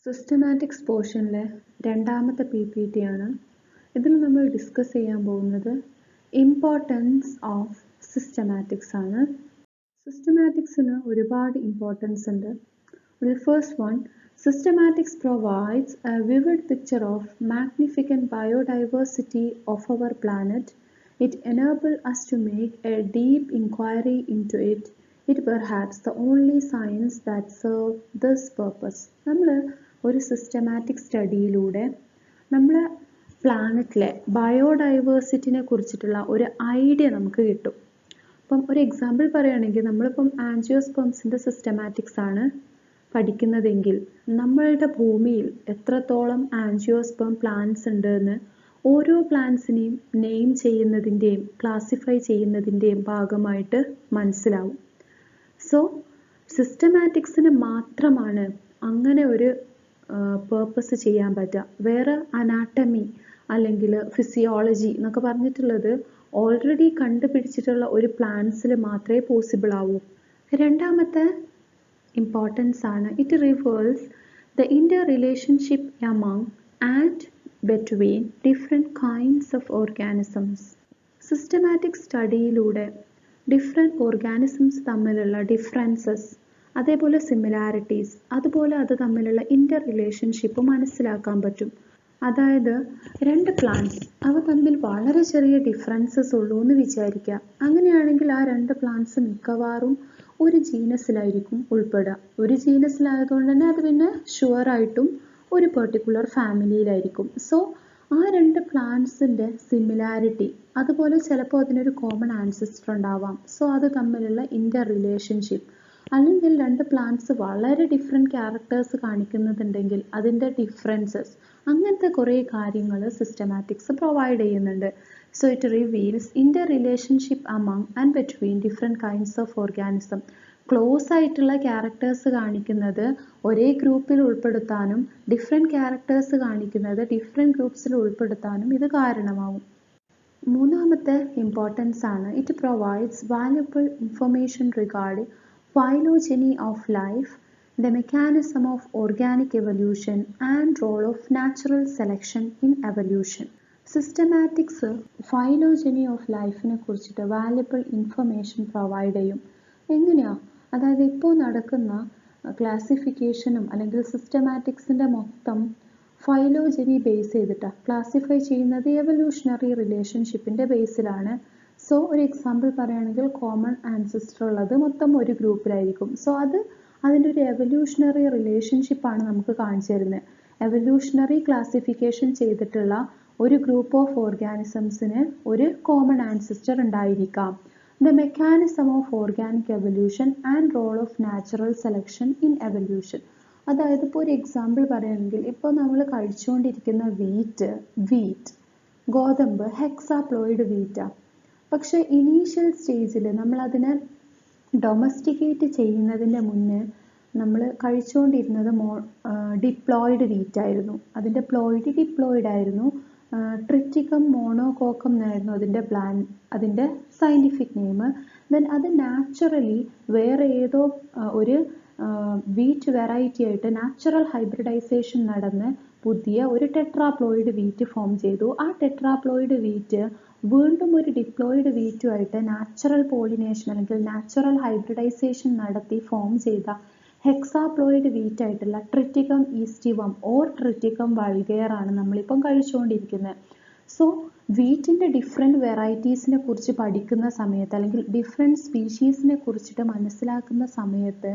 Systematics പോർഷനിലെ രണ്ടാമത്തെ PPT ആണ്. ഇതിൽ നമ്മൾ ഡിസ്കസ് ചെയ്യാൻ പോകുന്നത് ഇമ്പോർട്ടൻസ് ഓഫ് സിസ്റ്റമാറ്റിക്സ് ആണ്. സിസ്റ്റമാറ്റിക്സിന് ഒരുപാട് ഇമ്പോർട്ടൻസ് ഉണ്ട്. The first one, systematics provides a vivid picture of magnificent biodiversity of our planet. It enables us to make a deep inquiry into it. It perhaps the only science that serves this purpose. നമ്മൾ ഒരു systematic സ്റ്റഡിയിലൂടെ നമ്മളെ പ്ലാനറ്റിലെ ബയോഡൈവേഴ്സിറ്റിനെ കുറിച്ചിട്ടുള്ള ഒരു idea നമുക്ക് കിട്ടും. അപ്പം ഒരു example പറയുകയാണെങ്കിൽ നമ്മളിപ്പം ആൻജിയോസ്പേംസിൻ്റെ സിസ്റ്റമാറ്റിക്സ് ആണ് പഠിക്കുന്നതെങ്കിൽ നമ്മളുടെ ഭൂമിയിൽ എത്രത്തോളം ആൻജിയോസ്പേം പ്ലാന്റ്സ് ഉണ്ടെന്ന് ഓരോ പ്ലാന്റ്സിനെയും നെയിം ചെയ്യുന്നതിൻ്റെയും ക്ലാസിഫൈ ചെയ്യുന്നതിൻ്റെയും ഭാഗമായിട്ട് മനസ്സിലാവും. സോ സിസ്റ്റമാറ്റിക്സിന് മാത്രമാണ് അങ്ങനെ ഒരു പേർപ്പസ് ചെയ്യാൻ പറ്റുക. വേറെ അനാട്ടമി അല്ലെങ്കിൽ ഫിസിയോളജി എന്നൊക്കെ പറഞ്ഞിട്ടുള്ളത് ഓൾറെഡി കണ്ടുപിടിച്ചിട്ടുള്ള ഒരു പ്ലാന്റ്സിൽ മാത്രമേ പോസിബിൾ ആവൂ. രണ്ടാമത്തെ ഇമ്പോർട്ടൻസ് ആണ് it reveals the interrelationship among and between different kinds of organisms. Systematic സ്റ്റഡിയിലൂടെ ഡിഫറെൻറ്റ് ഓർഗാനിസംസ് തമ്മിലുള്ള ഡിഫറൻസസ്, അതേപോലെ സിമിലാരിറ്റീസ്, അതുപോലെ അത് തമ്മിലുള്ള ഇൻ്റർ റിലേഷൻഷിപ്പ് മനസ്സിലാക്കാൻ പറ്റും. അതായത് രണ്ട് പ്ലാന്റ്സ് അവ തമ്മിൽ വളരെ ചെറിയ ഡിഫറൻസസ് ഉള്ളൂ എന്ന് വിചാരിക്കുക. അങ്ങനെയാണെങ്കിൽ ആ രണ്ട് പ്ലാന്റ്സ് മിക്കവാറും ഒരു ജീനസിലായിരിക്കും ഉൾപ്പെടുക. ഒരു ജീനസിലായതുകൊണ്ട് തന്നെ അത് പിന്നെ ഷുവറായിട്ടും ഒരു പെർട്ടിക്കുലർ ഫാമിലിയിലായിരിക്കും. സോ ആ രണ്ട് പ്ലാന്റ്സിൻ്റെ സിമിലാരിറ്റി, അതുപോലെ ചിലപ്പോൾ അതിനൊരു കോമൺ ആൻസിസ്റ്റർ ഉണ്ടാവാം. സോ അത് തമ്മിലുള്ള ഇൻ്റർ റിലേഷൻഷിപ്പ്, അല്ലെങ്കിൽ രണ്ട് പ്ലാന്റ്സ് വളരെ ഡിഫറെൻറ്റ് ക്യാരക്ടേഴ്സ് കാണിക്കുന്നുണ്ടെങ്കിൽ അതിൻ്റെ ഡിഫറൻസസ്, അങ്ങനത്തെ കുറേ കാര്യങ്ങൾ സിസ്റ്റമാറ്റിക്സ് പ്രൊവൈഡ് ചെയ്യുന്നുണ്ട്. So it reveals inter relationship among and between different kinds of organism. Close ആയിട്ടുള്ള ക്യാരക്ടേഴ്സ് കാണിക്കുന്നത് ഒരേ ഗ്രൂപ്പിൽ ഉൾപ്പെടുത്താനും ഡിഫറെൻറ്റ് ക്യാരക്ടേഴ്സ് കാണിക്കുന്നത് ഡിഫറെൻറ്റ് ഗ്രൂപ്പ്സിൽ ഉൾപ്പെടുത്താനും ഇത് കാരണമാവും. മൂന്നാമത്തെ ഇമ്പോർട്ടൻസ് ആണ് it provides valuable information regarding phylogeny of life, the mechanism of organic evolution and role of natural selection in evolution. Systematics phylogeny of ലൈഫിനെ കുറിച്ചിട്ട് വാല്യുബിൾ ഇൻഫർമേഷൻ പ്രൊവൈഡ് ചെയ്യും. എങ്ങനെയാ? അതായത് ഇപ്പോൾ നടക്കുന്ന ക്ലാസിഫിക്കേഷനും അല്ലെങ്കിൽ സിസ്റ്റമാറ്റിക്സിൻ്റെ മൊത്തം ഫൈലോജനി ബേസ് ചെയ്തിട്ടാണ് ക്ലാസിഫൈ ചെയ്യുന്നത്. എവല്യൂഷണറി റിലേഷൻഷിപ്പിൻ്റെ ബേസിലാണ്. സോ ഒരു എക്സാമ്പിൾ പറയുകയാണെങ്കിൽ കോമൺ ആൻസിസ്റ്റർ ഉള്ളത് മൊത്തം ഒരു ഗ്രൂപ്പിലായിരിക്കും. സോ അതിൻ്റെ ഒരു എവല്യൂഷണറി റിലേഷൻഷിപ്പാണ് നമുക്ക് കാണിച്ചു തരുന്നത്. എവല്യൂഷണറി ക്ലാസിഫിക്കേഷൻ ചെയ്തിട്ടുള്ള ഒരു ഗ്രൂപ്പ് ഓഫ് ഓർഗാനിസംസിന് ഒരു കോമൺ ആൻസിസ്റ്റർ ഉണ്ടായിരിക്കാം. The mechanism of organic evolution and role of natural selection in evolution. അതായത് ഇപ്പോൾ ഒരു എക്സാമ്പിൾ പറയുകയാണെങ്കിൽ ഇപ്പോൾ നമ്മൾ കഴിച്ചുകൊണ്ടിരിക്കുന്ന വീറ്റ് ഗോതമ്പ് ഹെക്സാപ്ലോയിഡ് വീറ്റാണ്. പക്ഷേ ഇനീഷ്യൽ സ്റ്റേജിൽ നമ്മളതിനെ ഡൊമസ്റ്റിക്കേറ്റ് ചെയ്യുന്നതിൻ്റെ മുന്നേ നമ്മൾ കഴിച്ചുകൊണ്ടിരുന്നത് ഡിപ്ലോയിഡ് വീറ്റായിരുന്നു. അതിൻ്റെ പ്ലോയിഡ് ഡിപ്ലോയിഡ് ആയിരുന്നു. ട്രിറ്റിക്കം മോണോകോക്കം എന്നായിരുന്നു അതിൻ്റെ സയൻറ്റിഫിക് നെയിം. ദെൻ അത് നാച്ചുറലി വേറെ ഏതോ ഒരു വീറ്റ് വെറൈറ്റി ആയിട്ട് നാച്ചുറൽ ഹൈബ്രിഡൈസേഷൻ നടന്ന് പുതിയ ഒരു ടെട്രാപ്ലോയിഡ് വീറ്റ് ഫോം ചെയ്തു. ആ ടെട്രാപ്ലോയിഡ് വീറ്റ് വീണ്ടും ഒരു ഡിപ്ലോയിഡ് വീറ്റുമായിട്ട് നാച്ചുറൽ പോളിനേഷൻ അല്ലെങ്കിൽ നാച്ചുറൽ ഹൈബ്രിഡൈസേഷൻ നടത്തി ഫോം ചെയ്ത ഹെക്സാപ്ലോയിഡ് വീറ്റായിട്ടുള്ള ട്രിറ്റിക്കം ഈസ്റ്റിവം ഓർ ട്രിറ്റിക്കം വൾഗെയർ ആണ് നമ്മളിപ്പം കഴിച്ചുകൊണ്ടിരിക്കുന്നത്. സോ വീറ്റിൻ്റെ ഡിഫറെൻറ്റ് വെറൈറ്റീസിനെ കുറിച്ച് പഠിക്കുന്ന സമയത്ത് അല്ലെങ്കിൽ ഡിഫറെൻറ്റ് സ്പീഷീസിനെ കുറിച്ചിട്ട് മനസ്സിലാക്കുന്ന സമയത്ത്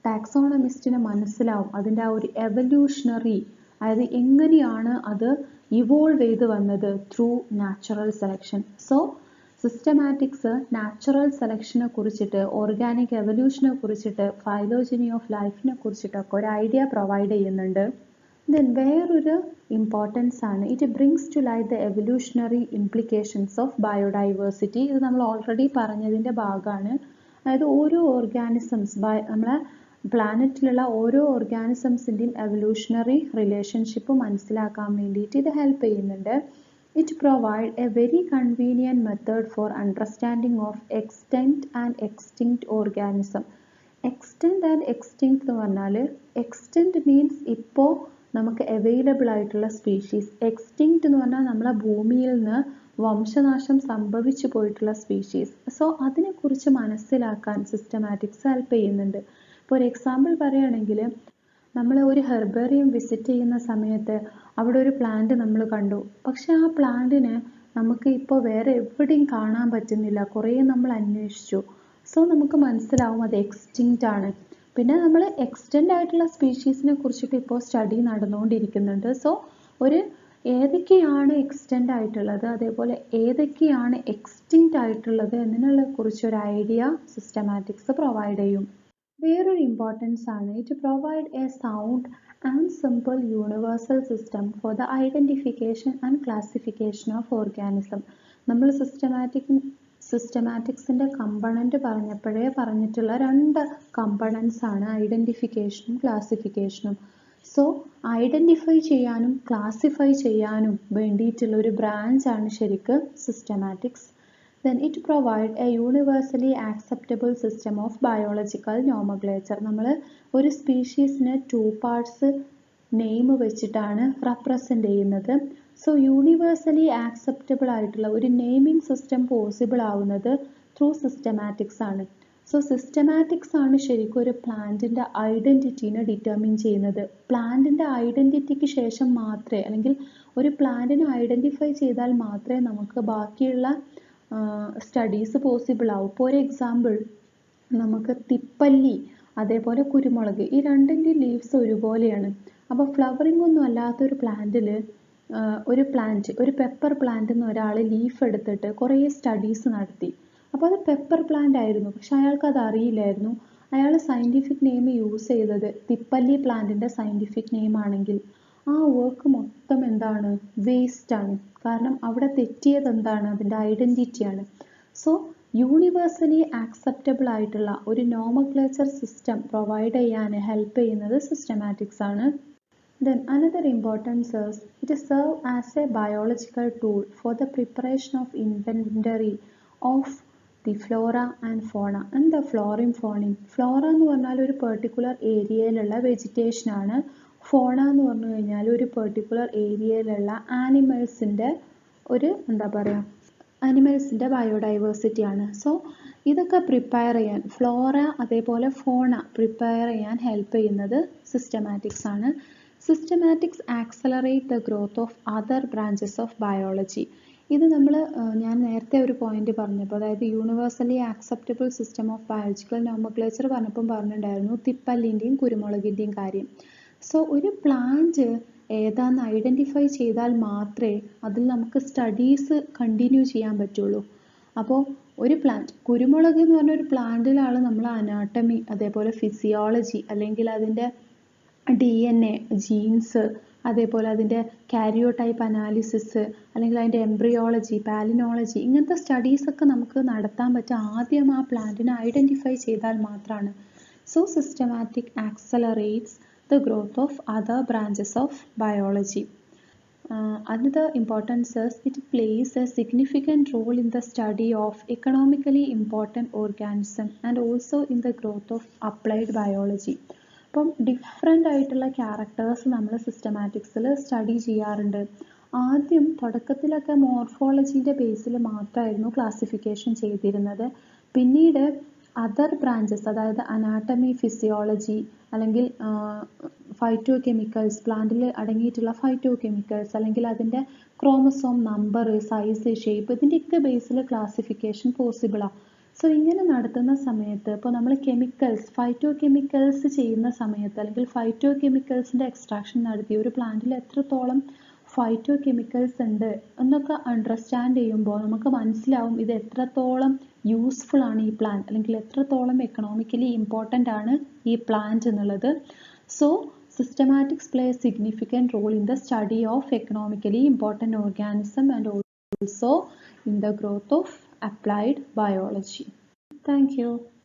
ടാക്സോണമിസ്റ്റിന് മനസ്സിലാവും അതിൻ്റെ ആ ഒരു എവല്യൂഷണറി, അതായത് എങ്ങനെയാണ് അത് ഇവോൾവ് ചെയ്ത് വന്നത് through natural selection. So systematics natural സെലക്ഷനെ കുറിച്ചിട്ട്, ഓർഗാനിക് എവല്യൂഷനെ കുറിച്ചിട്ട്, ഫൈലോജനി ഓഫ് ലൈഫിനെ കുറിച്ചിട്ടൊക്കെ ഒരു ഐഡിയ പ്രൊവൈഡ് ചെയ്യുന്നുണ്ട്. ദെൻ വേറൊരു ഇമ്പോർട്ടൻസ് ആണ് it brings to light the evolutionary implications of biodiversity. ഇത് നമ്മൾ ഓൾറെഡി പറഞ്ഞതിൻ്റെ ഭാഗമാണ്. അതായത് ഓരോ ഓർഗാനിസംസ് നമ്മളെ പ്ലാനറ്റിലുള്ള ഓരോ ഓർഗാനിസംസിൻ്റെയും എവല്യൂഷണറി റിലേഷൻഷിപ്പ് മനസ്സിലാക്കാൻ വേണ്ടിയിട്ട് ഇത് ഹെൽപ്പ് ചെയ്യുന്നുണ്ട്. It provide A very convenient method for understanding of extent and extinct organism. Extent and extinct എന്ന് പറഞ്ഞാൽ എക്സ്റ്റെൻറ്റ് മീൻസ് ഇപ്പോൾ നമുക്ക് അവൈലബിൾ ആയിട്ടുള്ള സ്പീഷീസ്. എക്സ്റ്റിങ്ക്റ്റ് എന്ന് പറഞ്ഞാൽ നമ്മളെ ഭൂമിയിൽ നിന്ന് വംശനാശം സംഭവിച്ചു പോയിട്ടുള്ള സ്പീഷീസ്. സോ അതിനെക്കുറിച്ച് മനസ്സിലാക്കാൻ സിസ്റ്റമാറ്റിക്സ് ഹെൽപ്പ് ചെയ്യുന്നുണ്ട്. ഇപ്പോൾ ഒരു എക്സാമ്പിൾ പറയുകയാണെങ്കിൽ നമ്മൾ ഒരു ഹെർബേറിയം വിസിറ്റ് ചെയ്യുന്ന സമയത്ത് അവിടെ ഒരു പ്ലാന്റ് നമ്മൾ കണ്ടു. പക്ഷെ ആ പ്ലാന്റിനെ നമുക്ക് ഇപ്പോൾ വേറെ എവിടെയും കാണാൻ പറ്റുന്നില്ല. കുറേ നമ്മൾ അന്വേഷിച്ചു. സോ നമുക്ക് മനസ്സിലാവും അത് എക്സ്റ്റിങ്ക്റ്റ് ആണ്. പിന്നെ നമ്മൾ എക്സ്റ്റെൻറ്റ് ആയിട്ടുള്ള സ്പീഷീസിനെ കുറിച്ചിട്ട് ഇപ്പോൾ സ്റ്റഡി നടന്നുകൊണ്ടിരിക്കുന്നുണ്ട്. സോ ഏതൊക്കെയാണ് എക്സ്റ്റെൻറ്റ് ആയിട്ടുള്ളത്, അതേപോലെ ഏതൊക്കെയാണ് എക്സ്റ്റിങ്ക്റ്റ് ആയിട്ടുള്ളത് എന്നതിനെ കുറിച്ചൊരു ഐഡിയ സിസ്റ്റമാറ്റിക്സ് പ്രൊവൈഡ് ചെയ്യും. വേറൊരു ഇമ്പോർട്ടൻസ് ആണ് it provide A sound and simple universal system for the identification and classification of organism. നമ്മൾ സിസ്റ്റമാറ്റിക്സിൻ്റെ കമ്പണൻറ്റ് പറഞ്ഞപ്പോഴേ പറഞ്ഞിട്ടുള്ള രണ്ട് കമ്പണൻസ് ആണ് ഐഡൻറ്റിഫിക്കേഷനും ക്ലാസിഫിക്കേഷനും. സോ ഐഡൻറ്റിഫൈ ചെയ്യാനും ക്ലാസിഫൈ ചെയ്യാനും വേണ്ടിയിട്ടുള്ള ഒരു ബ്രാഞ്ചാണ് ശരിക്കും systematics. Then it provide a universally acceptable system of biological nomenclature. നമ്മൾ ഒരു സ്പീഷീസിനെ 2 പാർട്സ് നെയിം വെച്ചിട്ടാണ് റെപ്രസെൻ്റ് ചെയ്യുന്നത്. സോ യൂണിവേഴ്സലി ആക്സെപ്റ്റബിൾ ആയിട്ടുള്ള ഒരു നെയിമിംഗ് സിസ്റ്റം പോസിബിൾ ആവുന്നത് ത്രൂ സിസ്റ്റമാറ്റിക്സ് ആണ്. സോ സിസ്റ്റമാറ്റിക്സ് ആണ് ശരിക്കും ഒരു പ്ലാന്റിൻ്റെ ഐഡൻറ്റിറ്റീനെ ഡിറ്റർമിൻ ചെയ്യുന്നത്. പ്ലാന്റിൻ്റെ ഐഡൻറ്റിറ്റിക്ക് ശേഷം മാത്രമേ, അല്ലെങ്കിൽ ഒരു പ്ലാന്റിനെ ഐഡൻറ്റിഫൈ ചെയ്താൽ മാത്രമേ നമുക്ക് ബാക്കിയുള്ള സ്റ്റഡീസ് പോസിബിൾ ആവും. ഇപ്പോൾ ഒരു എക്സാമ്പിൾ നമുക്ക് തിപ്പല്ലി അതേപോലെ കുരുമുളക് ഈ രണ്ടിൻ്റെ ലീവ്സ് ഒരുപോലെയാണ്. അപ്പോൾ ഫ്ലവറിംഗ് ഒന്നും അല്ലാത്തൊരു പ്ലാന്റിൽ ഒരു പെപ്പർ പ്ലാന്റിൽ നിന്ന് ഒരാൾ ലീഫ് എടുത്തിട്ട് കുറേ സ്റ്റഡീസ് നടത്തി. അപ്പോൾ അത് പെപ്പർ പ്ലാന്റ് ആയിരുന്നു, പക്ഷെ അയാൾക്ക് അത് അറിയില്ലായിരുന്നു. അയാൾ സയൻറ്റിഫിക് നെയിം യൂസ് ചെയ്തത് തിപ്പല്ലി പ്ലാന്റിൻ്റെ സയൻറ്റിഫിക് നെയിം ആണെങ്കിൽ ആ വർക്ക് മൊത്തം എന്താണ്, വേസ്റ്റ് ആണ്. കാരണം അവിടെ തെറ്റിയത് എന്താണ്, അതിൻ്റെ ഐഡൻറ്റിറ്റിയാണ്. സോ യൂണിവേഴ്സലി ആക്സെപ്റ്റബിൾ ആയിട്ടുള്ള ഒരു നോമക്ലേച്ചർ സിസ്റ്റം പ്രൊവൈഡ് ചെയ്യാൻ ഹെൽപ്പ് ചെയ്യുന്നത് സിസ്റ്റമാറ്റിക്സ് ആണ്. Then another importance is it serve as a biological tool for the preparation of inventory of the flora and fauna and the florim faunim. Flora എന്ന് പറഞ്ഞാൽ ഒരു particular ഏരിയയിലുള്ള vegetation ആണ്. ഫോണ എന്ന് പറഞ്ഞു കഴിഞ്ഞാൽ ഒരു പെർട്ടിക്കുലർ ഏരിയയിലുള്ള ആനിമൽസിൻ്റെ ആനിമൽസിൻ്റെ ബയോഡൈവേഴ്സിറ്റി ആണ്. സോ ഇതൊക്കെ പ്രിപ്പയർ ചെയ്യാൻ ഫ്ലോറ അതേപോലെ ഫോണ പ്രിപ്പയർ ചെയ്യാൻ ഹെൽപ്പ് ചെയ്യുന്നത് സിസ്റ്റമാറ്റിക്സ് ആണ്. Systematics accelerate the growth of other branches of biology. ഇത് ഞാൻ നേരത്തെ ഒരു പോയിന്റ് പറഞ്ഞപ്പോൾ, അതായത് universally acceptable system of biological nomenclature പറഞ്ഞപ്പോൾ പറഞ്ഞിട്ടുണ്ടായിരുന്നു തിപ്പല്ലിൻ്റെയും കുരുമുളകിൻ്റെയും കാര്യം. സോ ഒരു പ്ലാന്റ് ഏതാണെന്ന് ഐഡൻറ്റിഫൈ ചെയ്താൽ മാത്രമേ അതിൽ നമുക്ക് സ്റ്റഡീസ് കണ്ടിന്യൂ ചെയ്യാൻ പറ്റുള്ളൂ. അപ്പോൾ ഒരു പ്ലാന്റ്, കുരുമുളക് എന്ന് പറഞ്ഞ ഒരു പ്ലാന്റിലാണ് നമ്മൾ അനാട്ടമി അതേപോലെ ഫിസിയോളജി അല്ലെങ്കിൽ അതിൻ്റെ DNA ജീൻസ് അതേപോലെ അതിൻ്റെ കാരിയോടൈപ്പ് അനാലിസിസ് അല്ലെങ്കിൽ അതിൻ്റെ എംബ്രിയോളജി പാലിനോളജി ഇങ്ങനത്തെ സ്റ്റഡീസൊക്കെ നമുക്ക് നടത്താൻ പറ്റുക ആദ്യം ആ പ്ലാന്റിനെ ഐഡൻറ്റിഫൈ ചെയ്താൽ മാത്രമാണ്. So systematic accelerates the growth of other branches of biology. Another importance is it plays a significant role in the study of economically important organisms and also in the growth of applied biology. അപ്പം different ആയിട്ടുള്ള characters നമ്മൾ സിസ്റ്റമാറ്റിക്സിൽ study ചെയ്യാറുണ്ട്. ആദ്യം തുടക്കത്തിലൊക്കെ മോർഫോളജീൻ്റെ ബേസിൽ മാത്രമായിരുന്നു classification ചെയ്തിരുന്നത്. പിന്നീട് other branches, അതായത് anatomy physiology അല്ലെങ്കിൽ ഫൈറ്റോ കെമിക്കൽസ്, പ്ലാന്റിൽ അടങ്ങിയിട്ടുള്ള ഫൈറ്റോ കെമിക്കൽസ് അല്ലെങ്കിൽ അതിൻ്റെ ക്രോമസോം നമ്പർ, സൈസ്, ഷേപ്പ് ഇതിൻ്റെയൊക്കെ ബേസിൽ ക്ലാസിഫിക്കേഷൻ പോസിബിളാണ്. സോ ഇങ്ങനെ നടത്തുന്ന സമയത്ത് ഇപ്പോൾ നമ്മൾ ഫൈറ്റോ കെമിക്കൽസ് ചെയ്യുന്ന സമയത്ത് അല്ലെങ്കിൽ ഫൈറ്റോ കെമിക്കൽസിൻ്റെ എക്സ്ട്രാക്ഷൻ നടത്തി ഒരു പ്ലാന്റിൽ എത്രത്തോളം ഫൈറ്റോ കെമിക്കൽസ് ഉണ്ട് എന്നൊക്കെ അണ്ടർസ്റ്റാൻഡ് ചെയ്യുമ്പോൾ നമുക്ക് മനസ്സിലാവും ഇത് എത്രത്തോളം യൂസ്ഫുൾ ആണ് ഈ പ്ലാന്റ് അല്ലെങ്കിൽ എത്രത്തോളം എക്കണോമിക്കലി ഇമ്പോർട്ടൻ്റ് ആണ് ഈ പ്ലാന്റ് എന്നുള്ളത്. So systematics play a significant role in the study of economically important organism and also in the growth of applied biology. Thank you.